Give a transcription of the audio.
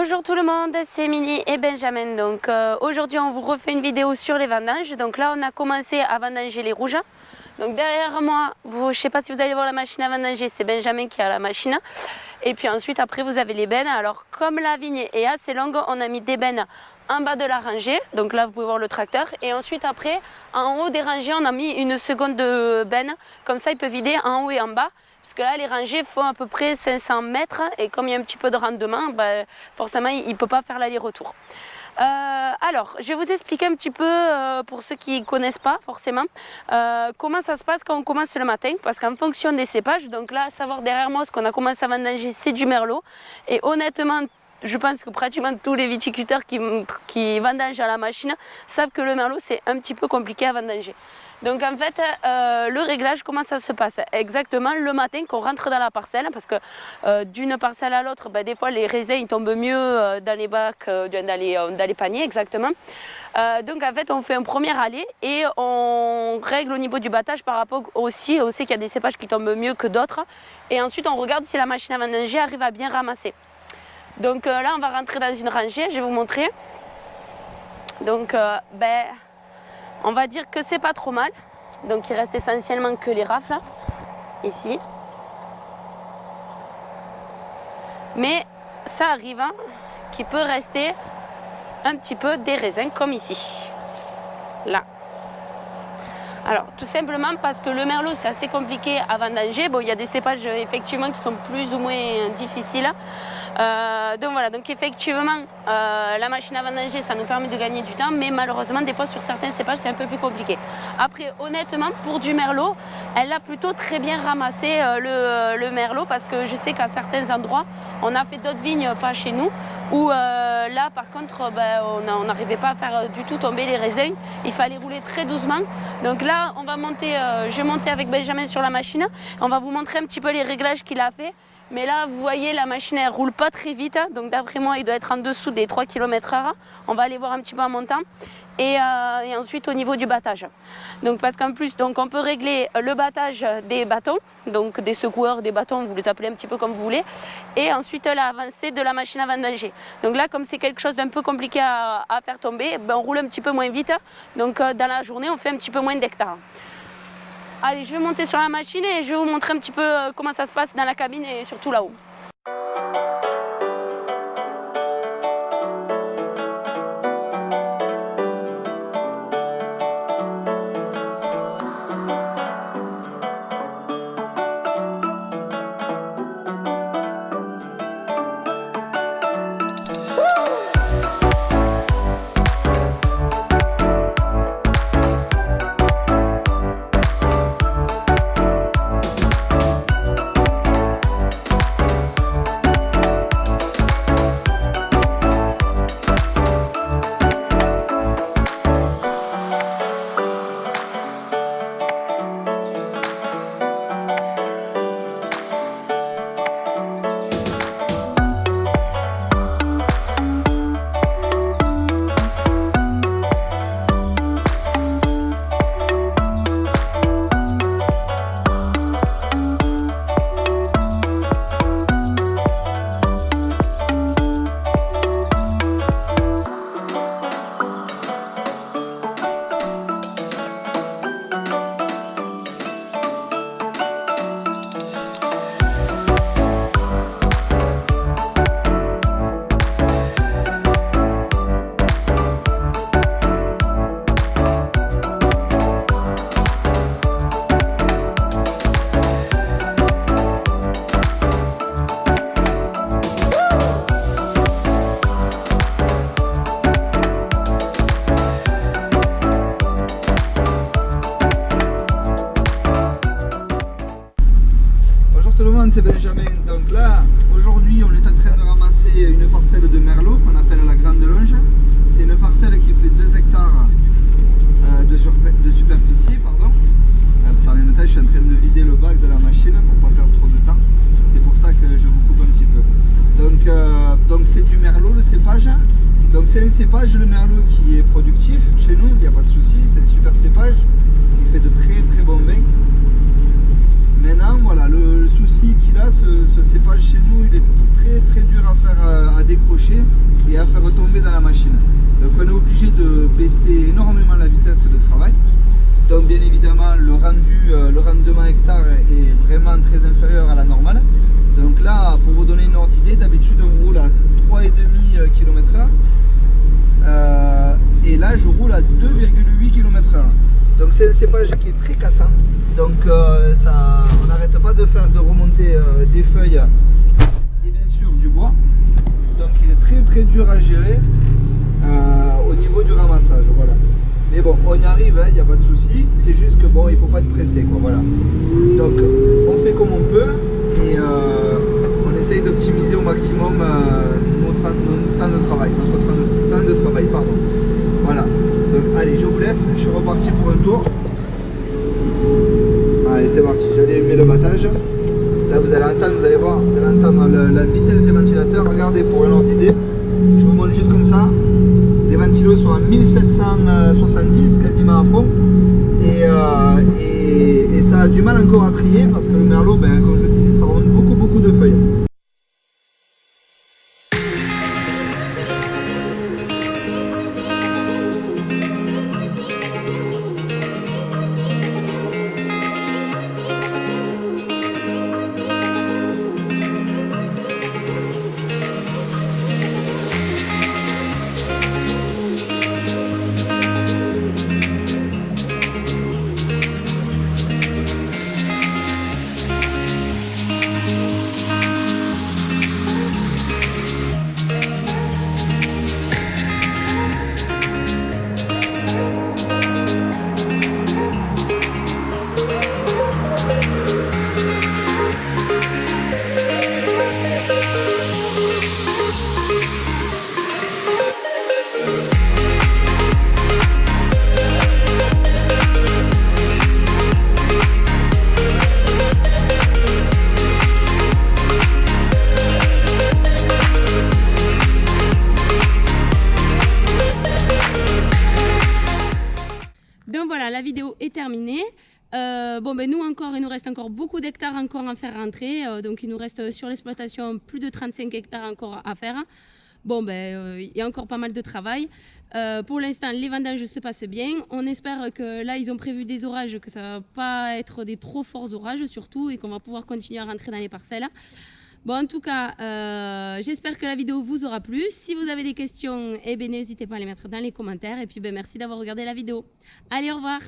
Bonjour tout le monde, c'est Émilie et Benjamin. Donc aujourd'hui on vous refait une vidéo sur les vendanges. Donc là on a commencé à vendanger les rouges. Donc derrière moi, je ne sais pas si vous allez voir la machine à vendanger, c'est Benjamin qui a la machine. Et puis ensuite après vous avez les bennes. Alors comme la vigne est assez longue, on a mis des bennes en bas de la rangée. Donc là vous pouvez voir le tracteur. Et ensuite après, en haut des rangées, on a mis une seconde benne. Comme ça il peut vider en haut et en bas. Parce que là, les rangées font à peu près 500 mètres et comme il y a un petit peu de rendement, forcément, il ne peut pas faire l'aller-retour. Alors, je vais vous expliquer un petit peu, pour ceux qui ne connaissent pas forcément, comment ça se passe quand on commence le matin. Parce qu'en fonction des cépages, donc là, à savoir derrière moi, ce qu'on a commencé à vendanger, c'est du merlot. Et honnêtement, je pense que pratiquement tous les viticulteurs qui vendangent à la machine savent que le merlot, c'est un petit peu compliqué à vendanger. Donc en fait, le réglage, comment ça se passe? Exactement le matin qu'on rentre dans la parcelle, parce que d'une parcelle à l'autre, des fois les raisins ils tombent mieux dans les bacs, dans les paniers exactement. Donc en fait on fait un premier aller et on règle au niveau du battage par rapport aussi, on sait qu'il y a des cépages qui tombent mieux que d'autres. Et ensuite on regarde si la machine à vendanger arrive à bien ramasser. Donc là on va rentrer dans une rangée, je vais vous montrer. Donc on va dire que c'est pas trop mal. Donc il reste essentiellement que les rafles ici. Mais ça arrive qu'il peut rester un petit peu des raisins comme ici. Là. Alors tout simplement parce que le merlot c'est assez compliqué à vendanger. Bon, il y a des cépages effectivement qui sont plus ou moins difficiles. Donc voilà, donc effectivement la machine à vendanger ça nous permet de gagner du temps, mais malheureusement des fois sur certains cépages c'est un peu plus compliqué. Après honnêtement pour du merlot, elle a plutôt très bien ramassé le merlot, parce que je sais qu'à certains endroits on a fait d'autres vignes pas chez nous où là par contre on n'arrivait pas à faire du tout tomber les raisins, il fallait rouler très doucement. Donc là on va monter, je vais monter avec Benjamin sur la machine, on va vous montrer un petit peu les réglages qu'il a fait. Mais là vous voyez la machine elle roule pas très vite, donc d'après moi il doit être en dessous des 3 km/h. On va aller voir un petit peu en montant. Et ensuite au niveau du battage. Donc parce qu'en plus donc on peut régler le battage des bâtons, donc des secoueurs, des bâtons, vous les appelez un petit peu comme vous voulez, et ensuite l'avancée de la machine à vendanger. Donc là comme c'est quelque chose d'un peu compliqué à faire tomber, on roule un petit peu moins vite, donc dans la journée on fait un petit peu moins d'hectares. Allez, je vais monter sur la machine et je vais vous montrer un petit peu comment ça se passe dans la cabine et surtout là-haut. C'est Benjamin. Donc là, aujourd'hui, on est en train de ramasser une parcelle de merlot qu'on appelle la Grande Longe. C'est une parcelle qui fait 2 hectares de superficie. En même temps, je suis en train de vider le bac de la machine pour pas perdre trop de temps. C'est pour ça que je vous coupe un petit peu. Donc c'est du merlot le cépage. Donc c'est un cépage, le merlot, qui est productif chez nous, il n'y a pas de souci. C'est un super cépage. Il fait de très très bons vins. Maintenant, voilà, le souci qu'il a, ce cépage chez nous, il est très dur à faire à décrocher. accrocher et à faire tomber dans la machine. Donc on est obligé de baisser énormément la vitesse de travail. Donc bien évidemment le rendement hectare est vraiment très inférieur à la normale. Donc là, pour vous donner une ordre d'idée, d'habitude on roule à 3,5 km/h et là je roule à 2,8 km/h. Donc c'est un cépage qui est très cassant. Donc on n'arrête pas de remonter des feuilles et bien sûr du bois. Donc il est très dur à gérer au niveau du ramassage. Voilà. Mais bon, on y arrive, il n'y a pas de souci. C'est juste que bon, il ne faut pas être pressé, quoi. Voilà. Donc on fait comme on peut et on essaye d'optimiser au maximum notre temps de travail, pardon. Voilà. Donc allez, je vous laisse. Je suis reparti pour un tour. Allez, c'est parti. J'allais allumer le battage. Là, vous allez entendre, vous allez voir, vous allez entendre la vitesse des ventilateurs. Regardez pour une ordre d'idée. Je vous montre juste comme ça. Les ventilos sont à 1770, quasiment à fond. Et ça a du mal encore à trier parce que le merlot, ben, comme je le disais, ça remonte beaucoup de feuilles. Donc voilà, la vidéo est terminée. Bon ben nous encore, il nous reste encore beaucoup d'hectares encore à faire rentrer. Donc il nous reste sur l'exploitation plus de 35 hectares encore à faire. Bon ben il y a encore pas mal de travail. Pour l'instant les vendanges se passent bien. On espère que là ils ont prévu des orages, que ça va pas être des trop forts orages surtout, et qu'on va pouvoir continuer à rentrer dans les parcelles. Bon, en tout cas, j'espère que la vidéo vous aura plu. Si vous avez des questions, eh ben, n'hésitez pas à les mettre dans les commentaires. Et puis, ben, merci d'avoir regardé la vidéo. Allez, au revoir!